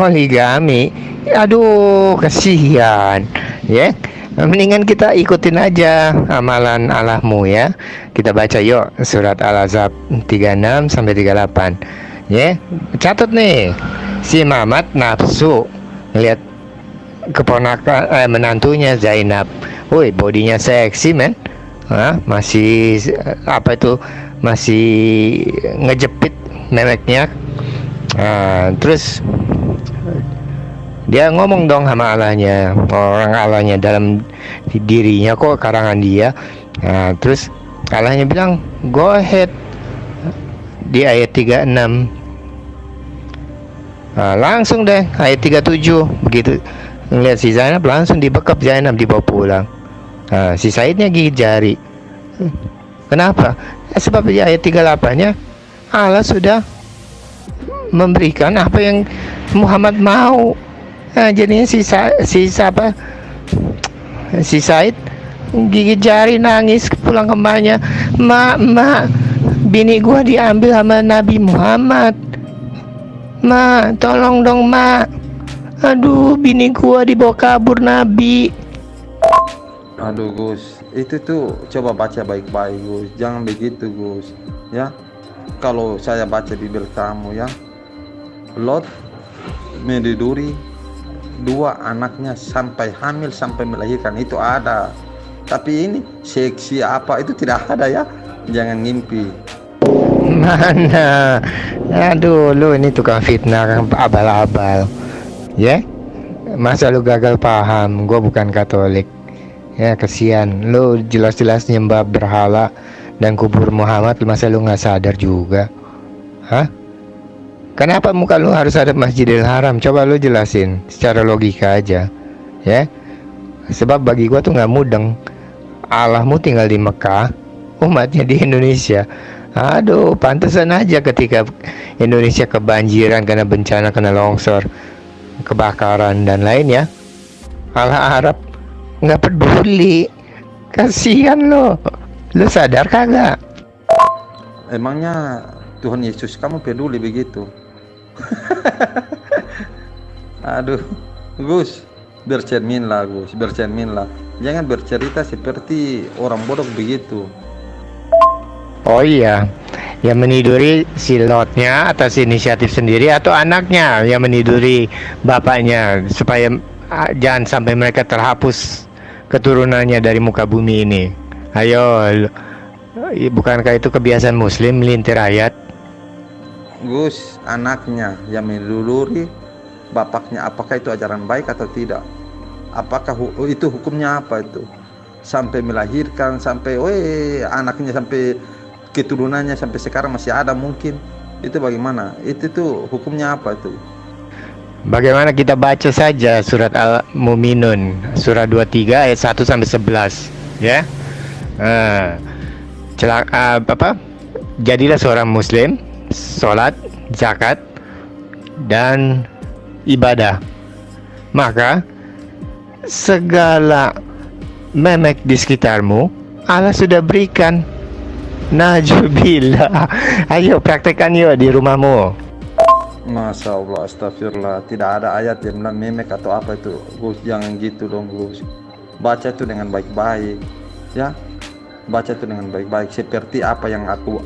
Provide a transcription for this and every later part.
poligami. Aduh, kasihan. Ya. Mendingan kita ikutin aja amalan Allahmu ya. Kita baca yuk surat Al-Ahzab 36 sampai 38. Ya. Catat nih. Si Mamat nafsu lihat keponakan menantunya Zainab. Woi, bodinya seksi, men. Masih apa itu? Masih ngejepit memeknya. Terus dia ngomong dong sama Allahnya, orang Allahnya dalam dirinya kok karangan dia. Terus Allahnya bilang go ahead di ayat 36. Langsung deh ayat 37 begitu ngeliat si Zainab langsung dibekap Zainab dibawa pulang. Si Saidnya gigit jari. Kenapa? Sebab di ayat 38-nya Allah sudah memberikan apa yang Muhammad mau. Jadinya si Said gigit jari nangis pulang ke emaknya. Mak, bini gua diambil sama Nabi Muhammad. Mak, tolong dong mak. Aduh, bini gua dibawa kabur Nabi. Aduh Gus, itu tuh coba baca baik-baik Gus, jangan begitu Gus. Ya, kalau saya baca Bible kamu ya, Lot meniduri dua anaknya sampai hamil sampai melahirkan itu ada. Tapi ini seksi apa itu tidak ada ya. Jangan ngimpi. Mana? Aduh, lu ini tukang fitnah, abal-abal. Ya? Masa lu gagal paham? Gua bukan Katolik. Ya, kesian. Lu jelas-jelas nyembah berhala dan kubur Muhammad, masa lu nggak sadar juga? Hah? Kenapa muka lu harus ada Masjidil Haram? Coba lu jelasin secara logika aja, ya. Sebab bagi gua tuh nggak mudeng. Allahmu tinggal di Mekah, umatnya di Indonesia. Aduh, pantesan aja ketika Indonesia kebanjiran karena bencana, kena longsor, kebakaran dan lain ya. Allah Arab nggak peduli. Kasihan lo. Lu sadar kagak? Emangnya Tuhan Yesus kamu peduli begitu? Aduh, Gus, bercerminlah Gus, bercerminlah. Jangan bercerita seperti orang bodoh begitu. Oh iya, yang meniduri si Lotnya atas inisiatif sendiri atau anaknya yang meniduri bapaknya supaya jangan sampai mereka terhapus keturunannya dari muka bumi ini. Ayo, bukankah itu kebiasaan Muslim melintir ayat? Gus, anaknya yang meniduri bapaknya, apakah itu ajaran baik atau tidak? Apakah itu hukumnya apa itu? Sampai melahirkan, sampai anaknya sampai keturunannya sampai sekarang masih ada mungkin. Itu bagaimana? Itu tuh hukumnya apa itu? Bagaimana kita baca saja surat Al-Mu'minun surat 23 ayat 1 sampai 11 ya. Jadilah seorang muslim, sholat, zakat dan ibadah, maka segala memek di sekitarmu Allah sudah berikan. Najubillah. Ayo praktekkan yuk di rumahmu. Masya Allah, astagfirullah. Tidak ada ayat yang bilang memek atau apa itu. Gus, jangan gitu dong Gus. Baca itu dengan baik-baik ya. Baca itu dengan baik-baik seperti apa yang aku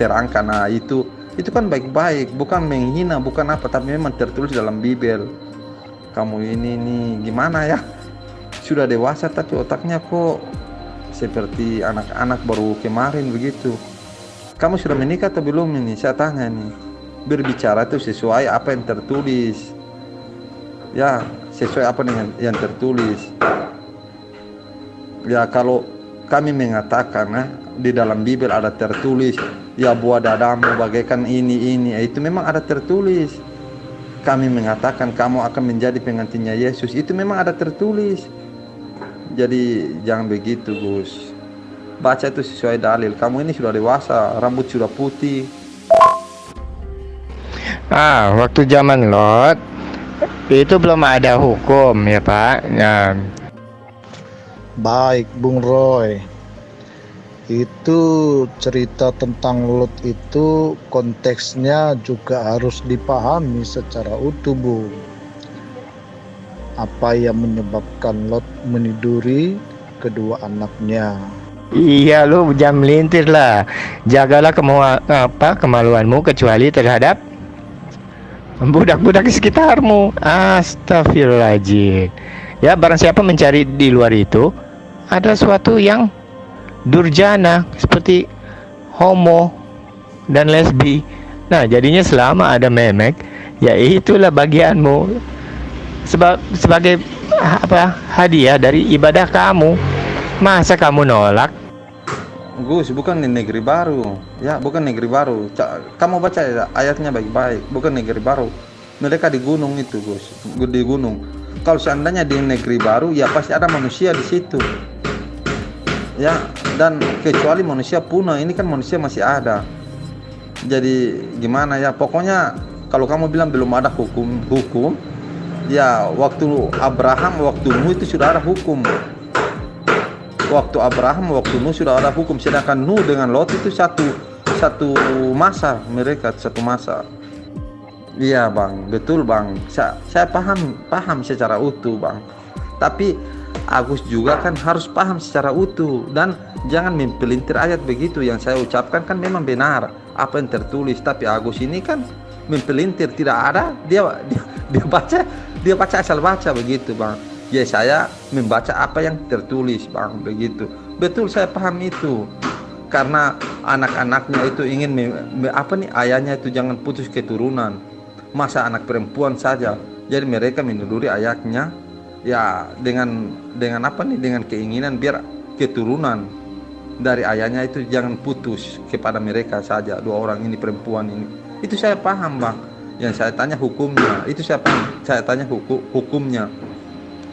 terangkan. Nah itu kan baik-baik, bukan menghina, bukan apa, tapi memang tertulis dalam Bible. Kamu ini gimana ya? Sudah dewasa tapi otaknya kok seperti anak-anak baru kemarin begitu. Kamu sudah menikah atau belum ini? Saya tanya nih. Berbicara itu sesuai apa yang tertulis. Ya, sesuai apa dengan yang tertulis. Ya, kalau kami mengatakan di dalam Bible ada tertulis, ya buah dadamu bagaikan ini, itu memang ada tertulis. Kami mengatakan kamu akan menjadi pengantinnya Yesus, itu memang ada tertulis. Jadi jangan begitu Gus. Baca itu sesuai dalil. Kamu ini sudah dewasa, rambut sudah putih. Waktu zaman Lot itu belum ada hukum ya Pak. Baik Bung Roy, Itu cerita tentang Lot itu konteksnya juga harus dipahami secara utuh, Bu. Apa yang menyebabkan Lot meniduri kedua anaknya? Iya, lu jangan melintir lah. Jagalah kemaluanmu kecuali terhadap budak-budak di sekitarmu. Astagfirullahaladzim. Ya, barang siapa mencari di luar itu ada suatu yang durjana seperti homo dan lesbi. Nah, jadinya selama ada memek, ya itulah bagianmu sebagai hadiah dari ibadah kamu. Masa kamu nolak? Gus, bukan di negeri baru, ya, bukan negeri baru. Kamu baca ya, ayatnya baik-baik, bukan negeri baru. Mereka di gunung itu, Gus, di gunung. Kalau seandainya di negeri baru, ya pasti ada manusia di situ, ya. Dan kecuali manusia punah, ini kan manusia masih ada. Jadi gimana ya? Pokoknya kalau kamu bilang belum ada hukum, ya waktu Abraham, waktu Nuh itu sudah ada hukum. Waktu Abraham, waktu Nuh sudah ada hukum. Sedangkan Nuh dengan Lot itu satu masa, mereka satu masa. Iya bang, betul bang. Saya paham secara utuh bang. Tapi Agus juga kan harus paham secara utuh dan jangan mempelintir ayat begitu. Yang saya ucapkan kan memang benar apa yang tertulis. Tapi Agus ini kan mempelintir, tidak ada. Dia baca asal baca begitu bang. Ya saya membaca apa yang tertulis bang, begitu. Betul, saya paham itu. Karena anak-anaknya itu ingin ayahnya itu jangan putus keturunan. Masa anak perempuan saja. Jadi mereka meneluri ayatnya ya dengan dengan keinginan biar keturunan dari ayahnya itu jangan putus kepada mereka saja, dua orang ini perempuan ini. Itu saya paham bang. Yang saya tanya hukumnya, itu saya paham. Saya tanya hukumnya.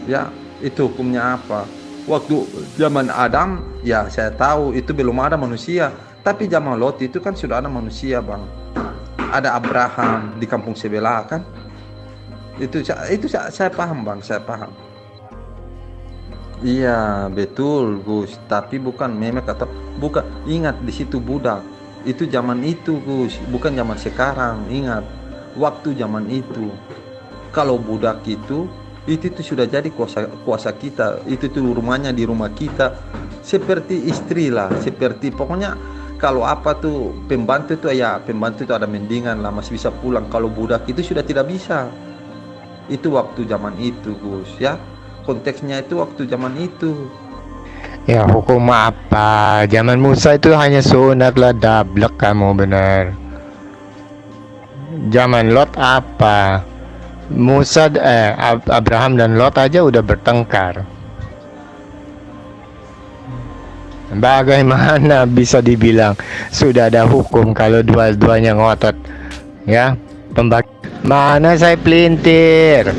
Ya, itu hukumnya apa? Waktu zaman Adam, ya saya tahu itu belum ada manusia. Tapi zaman Lot itu kan sudah ada manusia, bang. Ada Abraham di kampung sebelah kan? Itu saya paham, bang. Saya paham. Iya, betul, Gus. Tapi bukan memek atau bukan. Ingat di situ budak. Itu zaman itu, Gus. Bukan zaman sekarang. Ingat, waktu zaman itu. Kalau budak itu sudah jadi kuasa kita. Itu tuh rumahnya di rumah kita, seperti istri lah, seperti pokoknya kalau apa tuh pembantu itu ya pembantu itu ada mendingan lah, masih bisa pulang. Kalau budak itu sudah tidak bisa. Itu waktu zaman itu, Gus, ya, konteksnya itu waktu zaman itu. Ya hukum apa? Zaman Musa itu hanya sunat lah, dablek kamu benar. Zaman Lot apa? Abraham dan Lot aja udah bertengkar. Bagaimana bisa dibilang sudah ada hukum kalau dua-duanya ngotot? Ya, mana saya pelintir.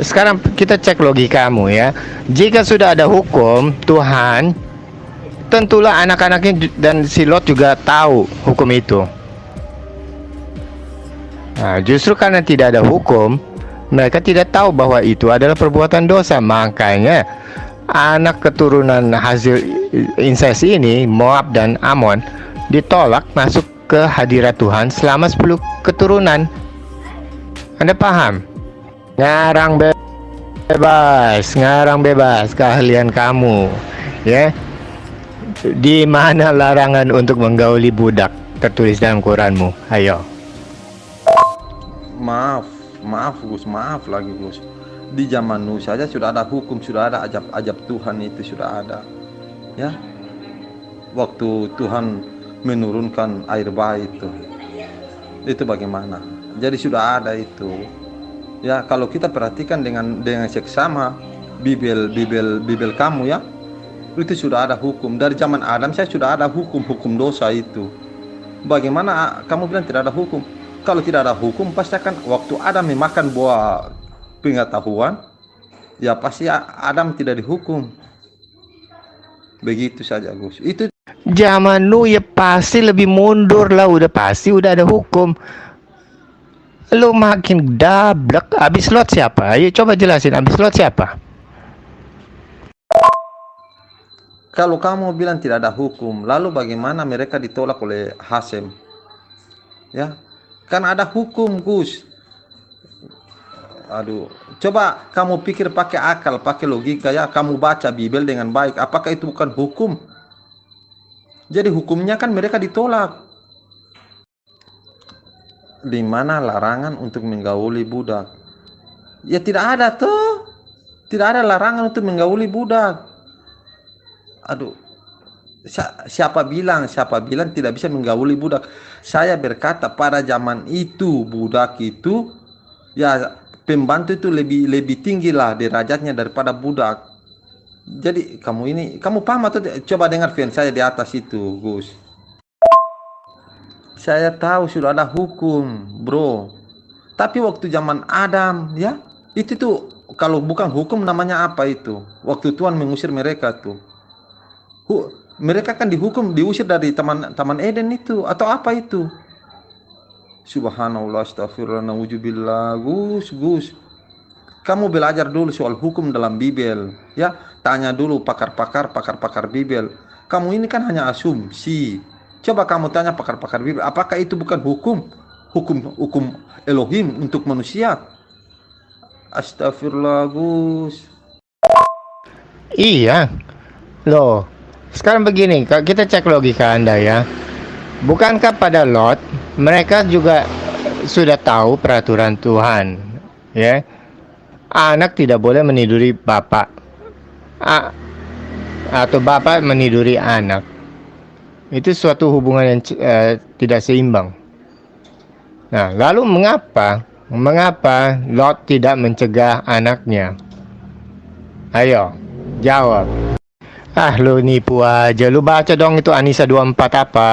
Sekarang kita cek logikamu ya. Jika sudah ada hukum Tuhan, tentulah anak-anaknya dan si Lot juga tahu hukum itu. Nah, justru karena tidak ada hukum, mereka tidak tahu bahwa itu adalah perbuatan dosa. Makanya anak keturunan hasil inses ini, Moab dan Amon, ditolak masuk ke hadirat Tuhan selama 10 keturunan. Anda paham? Ngarang bebas keahlian kamu, ya. Di mana larangan untuk menggauli budak tertulis dalam Quranmu? Ayo. Maaf Gus, maaf lagi Gus. Di zaman Nuh saja sudah ada hukum, sudah ada ajab Tuhan, itu sudah ada. Ya. Waktu Tuhan menurunkan air bah itu bagaimana? Jadi sudah ada itu. Ya, kalau kita perhatikan dengan seksama Bibel kamu ya, itu sudah ada hukum. Dari zaman Adam saya sudah ada hukum dosa itu. Bagaimana kamu bilang tidak ada hukum? Kalau tidak ada hukum, pasti akan waktu Adam memakan buah pengetahuan, ya pasti Adam tidak dihukum. Begitu saja, Gus. Itu zaman Nuh ya pasti lebih mundur lah, udah pasti udah ada hukum. Lu makin dablek. Abis Lot siapa? Ayo coba jelasin, abis Lot siapa? Kalau kamu bilang tidak ada hukum, lalu bagaimana mereka ditolak oleh Hasem? Ya, kan ada hukum, Gus. Aduh, coba kamu pikir pakai akal, pakai logika ya. Kamu baca Bible dengan baik. Apakah itu bukan hukum? Jadi hukumnya kan mereka ditolak. Di mana larangan untuk menggauli budak? Ya tidak ada tuh. Tidak ada larangan untuk menggauli budak. Aduh, siapa bilang tidak bisa menggauli budak? Saya berkata pada zaman itu budak itu ya pembantu itu lebih tinggi lah derajatnya daripada budak. Jadi kamu paham atau coba dengar firman saya di atas itu, Gus. Saya tahu sudah ada hukum, bro. Tapi waktu zaman Adam ya, itu tuh kalau bukan hukum namanya apa itu? Waktu Tuhan mengusir mereka tuh. Mereka kan diusir dari taman Eden itu atau apa itu? Subhanallah, astagfirullah, nauzubillah. Gus, kamu belajar dulu soal hukum dalam Bible ya. Tanya dulu pakar-pakar Bible. Kamu ini kan hanya asumsi. Coba kamu tanya pakar-pakar Bible, apakah itu bukan hukum Elohim untuk manusia? Astagfirullah, Gus. Iya. Loh, sekarang begini, kita cek logika Anda ya. Bukankah pada Lot mereka juga sudah tahu peraturan Tuhan, ya? Anak tidak boleh meniduri bapak, atau bapak meniduri anak. Itu suatu hubungan yang tidak seimbang. Nah, lalu mengapa Lot tidak mencegah anaknya? Ayo, jawab. Ah, lu nipu aja. Lu baca dong itu Anisa 24 apa?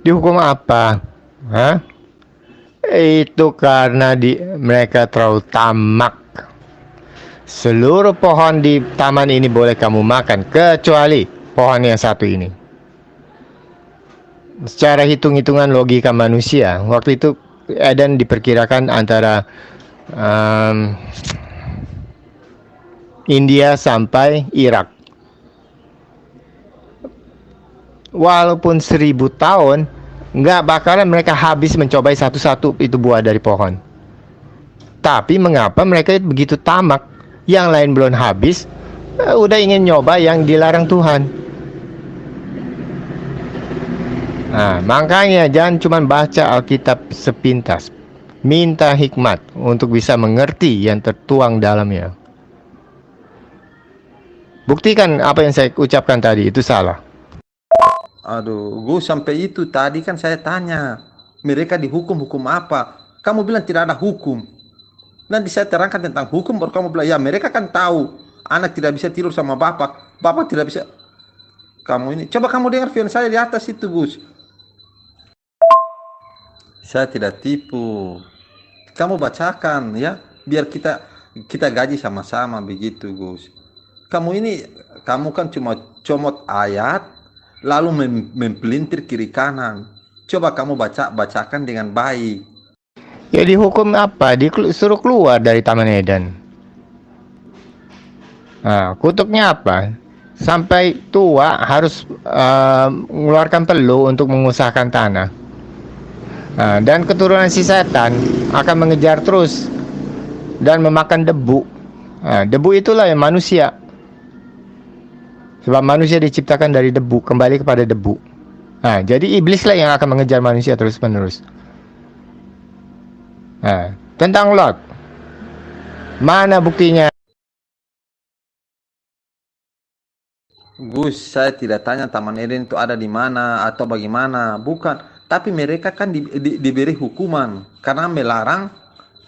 Dihukum apa? Hah? Itu karena mereka terlalu tamak. Seluruh pohon di taman ini boleh kamu makan, kecuali pohon yang satu ini. Secara hitung-hitungan logika manusia, waktu itu Eden diperkirakan antara India sampai Irak. Walaupun 1000 tahun, nggak bakalan mereka habis mencobai satu-satu itu buah dari pohon. Tapi mengapa mereka begitu tamak? Yang lain belum habis, udah ingin nyoba yang dilarang Tuhan. Nah, makanya jangan cuma baca Alkitab sepintas. Minta hikmat untuk bisa mengerti yang tertuang dalamnya. Buktikan apa yang saya ucapkan tadi itu salah. Aduh, Gus, sampai itu tadi kan saya tanya, mereka dihukum apa? Kamu bilang tidak ada hukum. Nanti saya terangkan tentang hukum, baru kamu bilang ya mereka kan tahu anak tidak bisa tidur sama bapak tidak bisa. Kamu ini, coba kamu dengar firman saya di atas itu, Gus. Saya tidak tipu. Kamu bacakan ya, biar kita gaji sama-sama begitu, Gus. Kamu kan cuma comot ayat lalu mempelintir kiri kanan. Coba kamu bacakan dengan baik. Ya dihukum apa? Disuruh keluar dari Taman Eden. Nah, kutuknya apa? Sampai tua harus mengeluarkan peluh untuk mengusahakan tanah. Nah, dan keturunan si setan akan mengejar terus dan memakan debu. Nah, debu itulah yang manusia. Sebab manusia diciptakan dari debu, kembali kepada debu. Nah, jadi iblislah yang akan mengejar manusia terus-menerus. Nah, tentang Lot, mana buktinya? Gus, saya tidak tanya Taman Eden itu ada di mana atau bagaimana, bukan. Tapi mereka kan diberi hukuman karena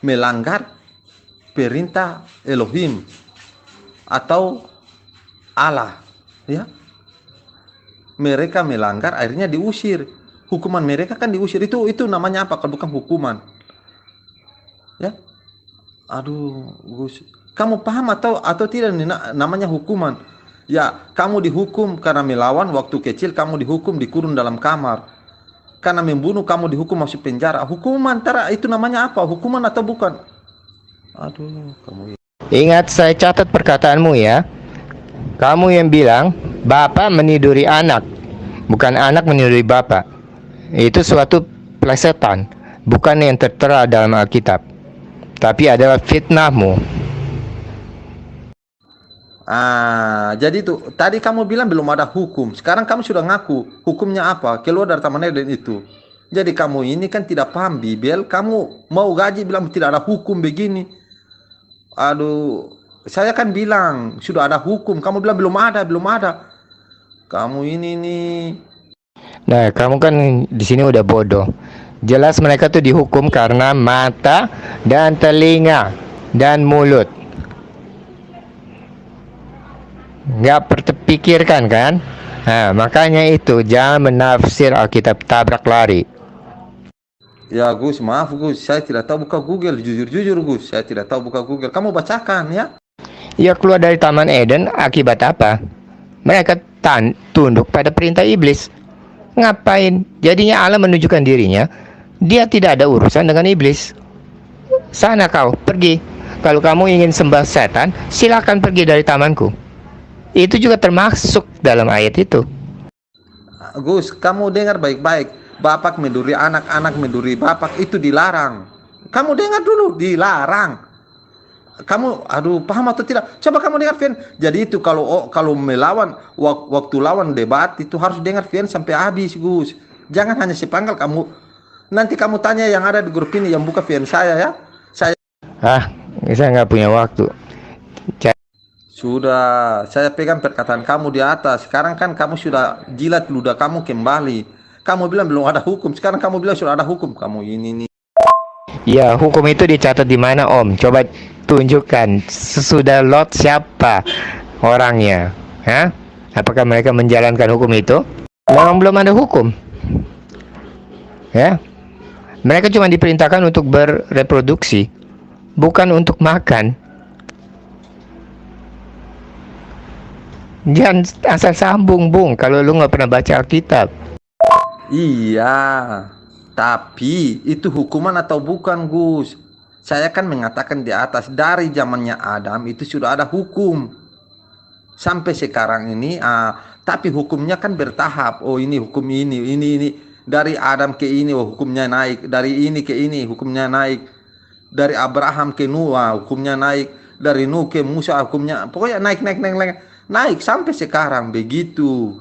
melanggar perintah Elohim atau Allah. Ya, mereka melanggar, akhirnya diusir. Hukuman mereka kan diusir. Itu namanya apa kalau bukan hukuman? Ya, aduh, Gus, kamu paham atau tidak namanya hukuman? Ya, kamu dihukum karena melawan waktu kecil, kamu dihukum dikurung dalam kamar. Karena membunuh kamu dihukum masuk penjara. Hukuman, itu namanya apa? Hukuman atau bukan? Aduh, kamu. Ingat, saya catat perkataanmu ya. Kamu yang bilang bapak meniduri anak, bukan anak meniduri bapak. Itu suatu plesetan, bukan yang tertera dalam Alkitab, tapi adalah fitnahmu. Jadi tuh tadi kamu bilang belum ada hukum. Sekarang kamu sudah ngaku. Hukumnya apa? Keluar dari Taman Eden itu. Jadi kamu ini kan tidak paham Bibel. Kamu mau gaji bilang tidak ada hukum begini. Aduh, saya kan bilang sudah ada hukum. Kamu bilang belum ada, belum ada. Kamu ini nih. Nah, kamu kan di sini udah bodoh. Jelas mereka tuh dihukum karena mata dan telinga dan mulut. Nggak terpikirkan kan? Nah, makanya itu jangan menafsir Alkitab tabrak lari. Ya Gus, maaf Gus. Saya tidak tahu buka Google. Jujur-jujur Gus. Saya tidak tahu buka Google. Kamu bacakan ya. Ya, keluar dari Taman Eden akibat apa? Mereka tunduk pada perintah iblis. Ngapain? Jadinya Allah menunjukkan dirinya. Dia tidak ada urusan dengan iblis. Sana kau, pergi. Kalau kamu ingin sembah setan, silakan pergi dari tamanku. Itu juga termasuk dalam ayat itu. Gus, kamu dengar baik-baik. Bapak menduri anak, anak menduri bapak, itu dilarang. Kamu dengar dulu, dilarang. Kamu, aduh, paham atau tidak? Coba kamu dengar Fian. Jadi itu kalau melawan, waktu lawan debat itu harus dengar Fian sampai habis, Gus. Jangan hanya sepanggal kamu. Nanti kamu tanya yang ada di grup ini yang buka Fian saya ya. Saya nggak punya waktu. Sudah, saya pegang perkataan kamu di atas. Sekarang kan kamu sudah jilat ludah kamu kembali. Kamu bilang belum ada hukum. Sekarang kamu bilang sudah ada hukum. Kamu ini nih. Ya, hukum itu dicatat di mana, Om? Coba tunjukkan. Sesudah Lot siapa orangnya? Hah? Apakah mereka menjalankan hukum itu? Memang belum ada hukum. Ya. Mereka cuma diperintahkan untuk bereproduksi, bukan untuk makan. Jangan asal sambung, Bung, kalau lu nggak pernah baca Alkitab. Iya, tapi itu hukuman atau bukan, Gus? Saya kan mengatakan di atas dari zamannya Adam itu sudah ada hukum. Sampai sekarang ini, tapi hukumnya kan bertahap. Oh, ini hukum ini. Dari Adam ke ini, oh, hukumnya naik. Dari ini ke ini, hukumnya naik. Dari Abraham ke Noah, hukumnya naik. Dari Nuh ke Musa, hukumnya pokoknya naik sampai sekarang begitu.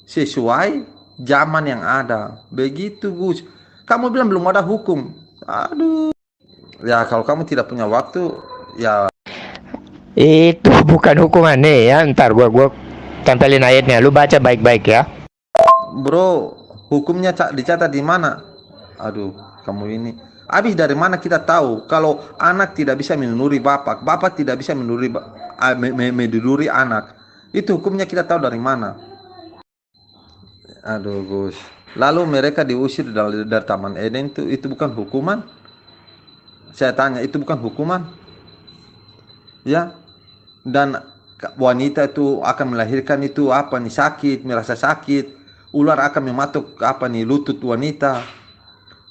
Sesuai zaman yang ada. Begitu, Gus. Kamu bilang belum ada hukum. Aduh. Ya, kalau kamu tidak punya waktu, ya. Itu bukan hukuman nih ya. Ntar gua tempelin ayatnya. Lu baca baik-baik ya. Bro, hukumnya dicatat di mana? Aduh, kamu ini. Habis dari mana kita tahu kalau anak tidak bisa menurut bapak, bapak tidak bisa menurut anak? Itu hukumnya kita tahu dari mana? Aduh, Gus. Lalu mereka diusir dari Taman Eden itu bukan hukuman? Saya tanya, itu bukan hukuman? Ya. Dan wanita itu akan melahirkan itu apa nih, sakit, merasa sakit. Ular akan mematuk apa nih, lutut wanita.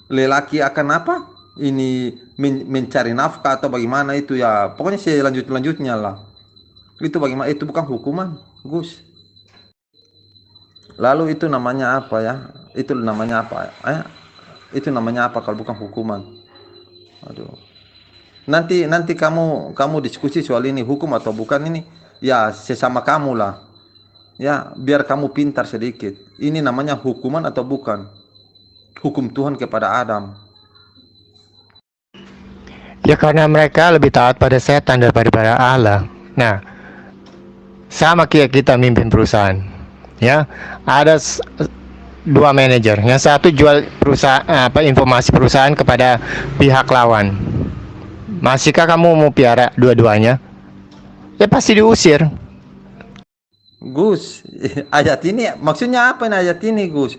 Lelaki akan apa? Ini mencari nafkah atau bagaimana itu ya. Pokoknya selanjutnya lah. Itu bagaimana? Itu bukan hukuman, Gus. Lalu itu namanya apa ya? Itu namanya apa? Itu namanya apa kalau bukan hukuman? Aduh. Nanti kamu diskusi soal ini hukum atau bukan ini. Ya sesama kamu lah. Ya biar kamu pintar sedikit. Ini namanya hukuman atau bukan? Hukum Tuhan kepada Adam. Ya karena mereka lebih taat pada setan daripada pada Allah. Nah, sama kayak kita mimpin perusahaan. Ya, ada dua manajer. Yang satu jual perusahaan informasi perusahaan kepada pihak lawan. Masihkah kamu mau piara dua-duanya? Ya pasti diusir. Gus, ayat ini maksudnya apa nih ayat ini, Gus?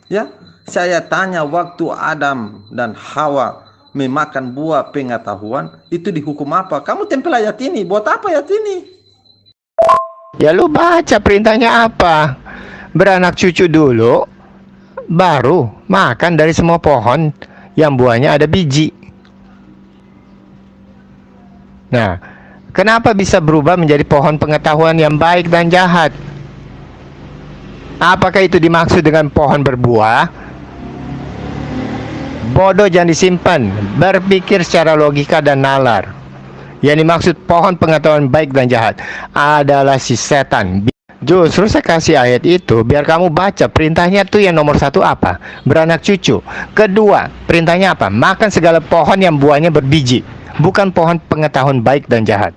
Ya, saya tanya waktu Adam dan Hawa memakan buah pengetahuan, itu dihukum apa? Kamu tempel ayat ini, buat apa ayat ini? Ya lu baca perintahnya apa? Beranak cucu dulu, baru makan dari semua pohon yang buahnya ada biji. Nah, kenapa bisa berubah menjadi pohon pengetahuan yang baik dan jahat? Apakah itu dimaksud dengan pohon berbuah? Bodoh jangan disimpan, berpikir secara logika dan nalar. Yang dimaksud pohon pengetahuan baik dan jahat adalah si setan. Justru saya kasih ayat itu biar kamu baca perintahnya tuh yang nomor satu apa? Beranak cucu. Kedua, perintahnya apa? Makan segala pohon yang buahnya berbiji. Bukan pohon pengetahuan baik dan jahat.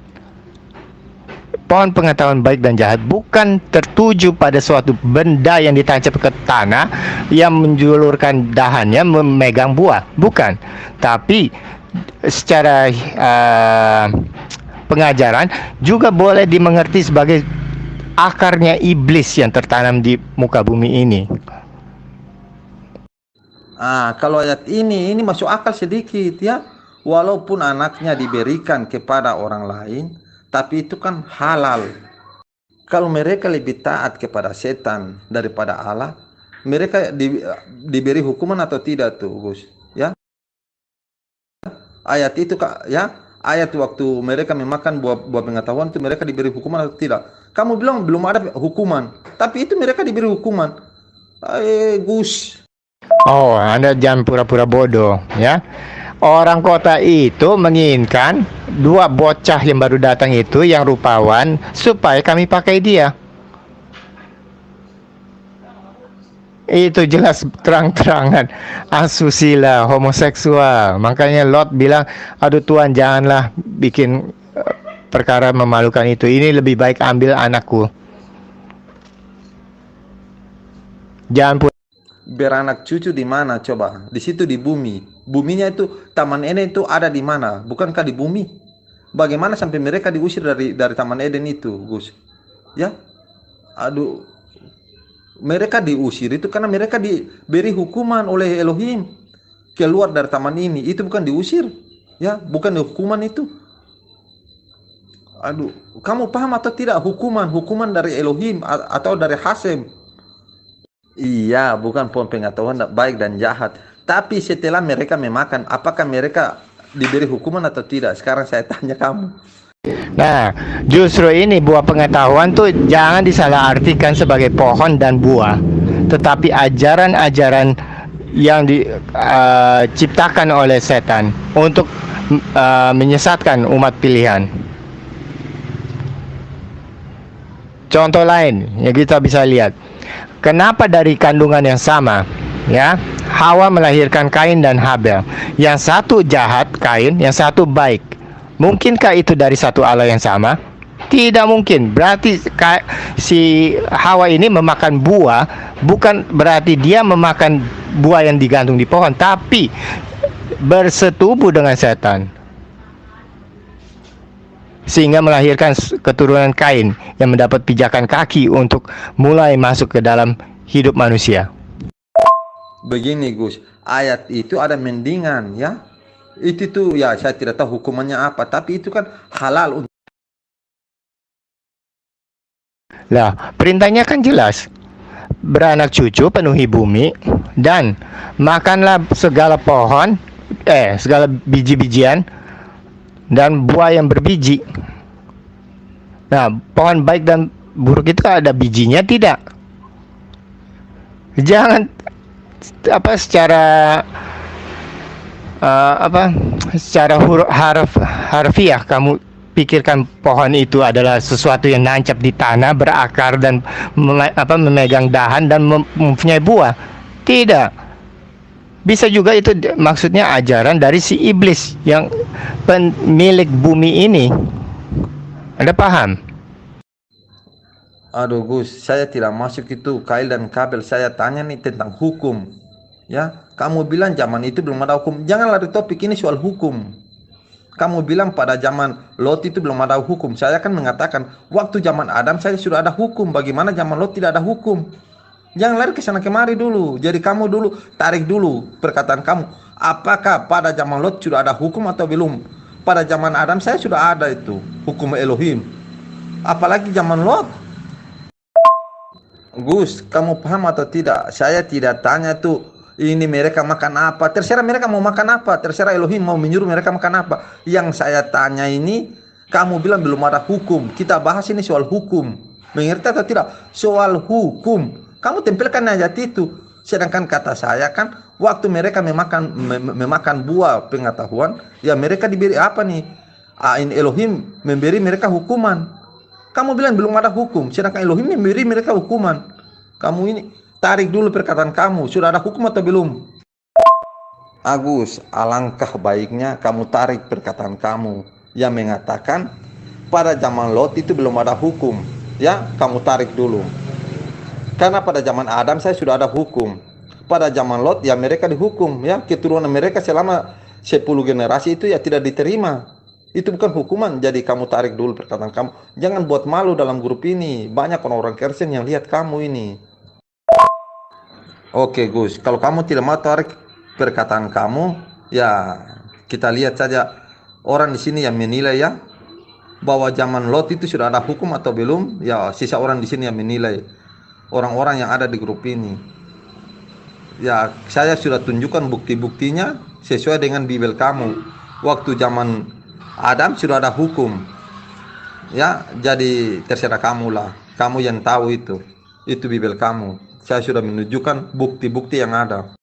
Pohon pengetahuan baik dan jahat bukan tertuju pada suatu benda yang ditancap ke tanah yang menjulurkan dahannya memegang buah. Bukan. Tapi secara pengajaran juga boleh dimengerti sebagai akarnya iblis yang tertanam di muka bumi ini. Kalau ayat ini masuk akal sedikit ya. Walaupun anaknya diberikan kepada orang lain, tapi itu kan halal. Kalau mereka lebih taat kepada setan daripada Allah, mereka diberi hukuman atau tidak tuh, Gus? Ya. Ayat itu ya, ayat waktu mereka memakan buah pengetahuan itu mereka diberi hukuman atau tidak? Kamu bilang belum ada hukuman, tapi itu mereka diberi hukuman. Gus. Oh, Anda jangan pura-pura bodoh, ya. Orang kota itu menginginkan dua bocah yang baru datang itu yang rupawan supaya kami pakai dia. Itu jelas terang-terangan asusila, homoseksual. Makanya Lot bilang, aduh Tuhan janganlah bikin perkara memalukan itu. Ini lebih baik ambil anakku. Jangan beranak cucu di mana coba? Di situ di bumi. Buminya itu Taman Eden itu ada di mana? Bukankah di bumi? Bagaimana sampai mereka diusir dari Taman Eden itu, Gus? Ya, aduh, mereka diusir itu karena mereka diberi hukuman oleh Elohim keluar dari taman ini. Itu bukan diusir, ya, bukan hukuman itu. Aduh, kamu paham atau tidak hukuman dari Elohim atau dari Hasem? Iya, bukan pohon pengetahuan baik dan jahat. Tapi setelah mereka memakan, apakah mereka diberi hukuman atau tidak? Sekarang saya tanya kamu. Nah, justru ini buah pengetahuan tuh jangan disalahartikan sebagai pohon dan buah, tetapi ajaran-ajaran yang diciptakan oleh setan untuk menyesatkan umat pilihan. Contoh lain yang kita bisa lihat, kenapa dari kandungan yang sama, ya, Hawa melahirkan Kain dan Habel. Yang satu jahat, Kain, yang satu baik. Mungkinkah itu dari satu Allah yang sama? Tidak mungkin. Berarti si Hawa ini memakan buah, bukan berarti dia memakan buah yang digantung di pohon, tapi bersetubuh dengan setan, sehingga melahirkan keturunan Kain yang mendapat pijakan kaki untuk mulai masuk ke dalam hidup manusia. Begini Gus, ayat itu ada mendingan ya. Itu tuh ya saya tidak tahu hukumannya apa, tapi itu kan halal. Lah, perintahnya kan jelas. Beranak cucu, penuhi bumi, dan makanlah segala pohon, segala biji-bijian dan buah yang berbiji. Nah, pohon baik dan buruk itu ada bijinya tidak? Jangan secara harfiah kamu pikirkan pohon itu adalah sesuatu yang nancap di tanah, berakar dan memegang dahan dan mempunyai buah. Tidak. Bisa juga itu maksudnya ajaran dari si iblis yang pemilik bumi ini. Anda paham? Aduh Gus, saya tidak masuk itu Kain dan Habel. Saya tanya nih tentang hukum. Ya, kamu bilang zaman itu belum ada hukum. Jangan lari topik, ini soal hukum. Kamu bilang pada zaman Lot itu belum ada hukum. Saya akan mengatakan waktu zaman Adam saya sudah ada hukum. Bagaimana zaman Lot tidak ada hukum? Jangan lari ke sana kemari dulu. Jadi kamu dulu tarik dulu perkataan kamu. Apakah pada zaman Lot sudah ada hukum atau belum? Pada zaman Adam saya sudah ada itu hukum Elohim. Apalagi zaman Lot. Gus, kamu paham atau tidak? Saya tidak tanya tuh ini mereka makan apa. Terserah mereka mau makan apa. Terserah Elohim mau menyuruh mereka makan apa. Yang saya tanya ini Kamu bilang belum ada hukum. Kita bahas ini soal hukum. Mengerti atau tidak? Soal hukum. Kamu tempelkan ayat itu. Sedangkan kata saya kan, waktu mereka memakan buah pengetahuan, ya mereka diberi apa nih? Ini Elohim memberi mereka hukuman. Kamu bilang belum ada hukum, sedangkan Elohim memberi mereka hukuman. Kamu ini tarik dulu perkataan kamu. Sudah ada hukum atau belum? Agus, alangkah baiknya kamu tarik perkataan kamu yang mengatakan pada zaman Lot itu belum ada hukum. Ya, kamu tarik dulu. Karena pada zaman Adam saya sudah ada hukum. Pada zaman Lot ya mereka dihukum, ya, keturunan mereka selama 10 generasi itu ya tidak diterima. Itu bukan hukuman. Jadi kamu tarik dulu perkataan kamu. Jangan buat malu dalam grup ini. Banyak orang Kristen yang lihat kamu ini. Oke Gus, kalau kamu tidak mau tarik perkataan kamu, ya kita lihat saja orang di sini yang menilai ya bahwa zaman Lot itu sudah ada hukum atau belum. Ya sisa orang di sini yang menilai, orang-orang yang ada di grup ini. Ya saya sudah tunjukkan bukti-buktinya sesuai dengan Bibel kamu. Waktu zaman Adam sudah ada hukum. Ya jadi terserah kamu lah. Kamu yang tahu itu Bibel kamu. Saya sudah menunjukkan bukti-bukti yang ada.